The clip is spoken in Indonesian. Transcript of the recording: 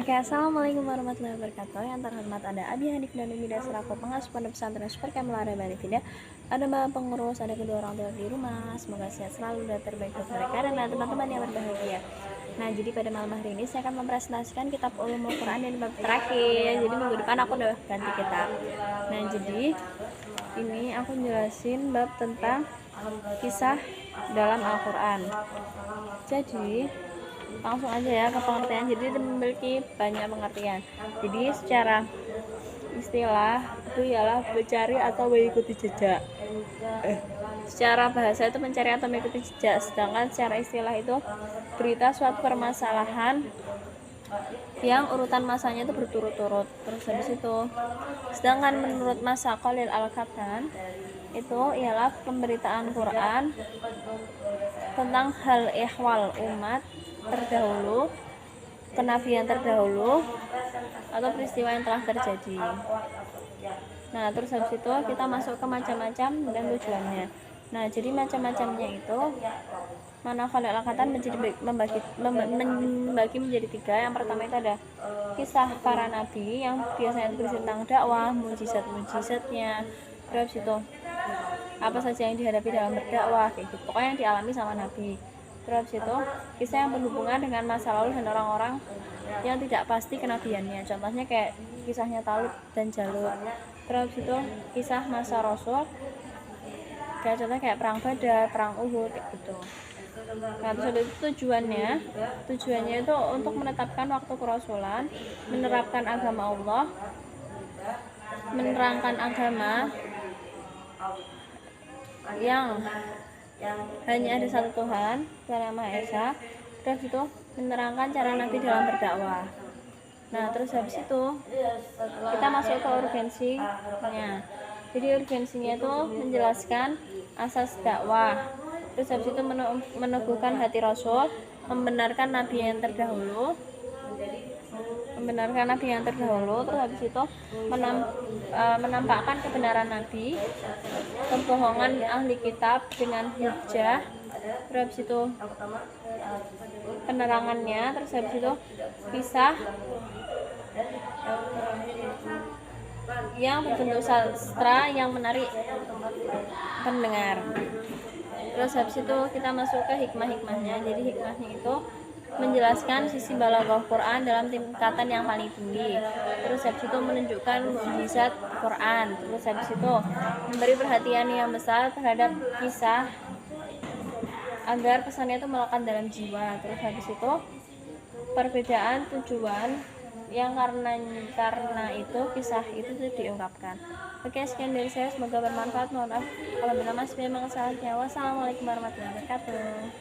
Oke, assalamualaikum warahmatullahi wabarakatuh. Yang terhormat ada Abi Hanif dan Umi selaku pengasuh pondok pesantren Super Kamala Bani Fida. Ada mbak pengurus, ada kedua orang tua di rumah. Semoga sehat selalu dan terbaik untuk mereka dan teman-teman yang berbahagia. Nah, jadi pada malam hari ini saya akan mempresentasikan kitab Ulumul Quran yang bab terakhir. Jadi minggu depan aku udah ganti kitab. Nah, jadi ini aku jelasin bab tentang kisah dalam Al-Quran. Jadi langsung aja ya ke pengertian. Jadi memiliki banyak pengertian. Jadi secara istilah itu ialah mencari atau mengikuti jejak. Secara bahasa itu mencari atau mengikuti jejak, sedangkan secara istilah itu berita suatu permasalahan yang urutan masanya itu berturut-turut. Terus habis itu, sedangkan menurut Masa Khalil Al-Katan itu ialah pemberitaan Quran tentang hal ehwal umat terdahulu, kenabian terdahulu, atau peristiwa yang telah terjadi. Nah, terus habis itu kita masuk ke macam-macam dan tujuannya. Nah, jadi macam-macamnya itu Mana Khalil Al-Katan membagi menjadi 3. Yang pertama itu ada kisah para nabi yang biasanya berisi tentang dakwah, mujizat-mujizatnya, terus itu apa saja yang dihadapi dalam berdakwah, kayak gitu. Pokoknya yang dialami sama nabi. Terus itu kisah yang berhubungan dengan masa lalu dan orang-orang yang tidak pasti kenabiannya. Contohnya kayak kisahnya Talut dan Jalut. Terus itu kisah masa Rasul. Kayak contohnya kayak perang Badar, perang Uhud, kayak gitu. Nah, terus ada tujuannya itu untuk menetapkan waktu kerasulan, menerapkan agama Allah, menerangkan agama yang hanya ada satu Tuhan, Tuhan Yang Maha Esa. Terus itu menerangkan cara Nabi dalam berdakwah. Nah, terus habis itu kita masuk ke urgensinya. Jadi urgensinya itu menjelaskan asas dakwah. Terus habis itu meneguhkan hati Rasul, membenarkan nabi yang terdahulu, terus habis itu menampakkan kebenaran nabi, kebohongan ahli kitab dengan hujjah, terus habis itu penerangannya, terus habis itu kisah yang berbentuk sastra yang menarik pendengar. Terus habis itu kita masuk ke hikmah-hikmahnya. Jadi hikmahnya itu menjelaskan sisi balaghah Quran dalam tingkatan yang paling tinggi. Terus habis itu menunjukkan mukjizat Quran. Terus habis itu memberi perhatian yang besar terhadap kisah agar pesannya itu melekat dalam jiwa. Terus habis itu perbedaan tujuan yang karena itu kisah itu diungkapkan. Oke, sekian dari saya, semoga bermanfaat. Mohon maaf kalau benar mas memang salahnya. Wassalamualaikum warahmatullahi wabarakatuh.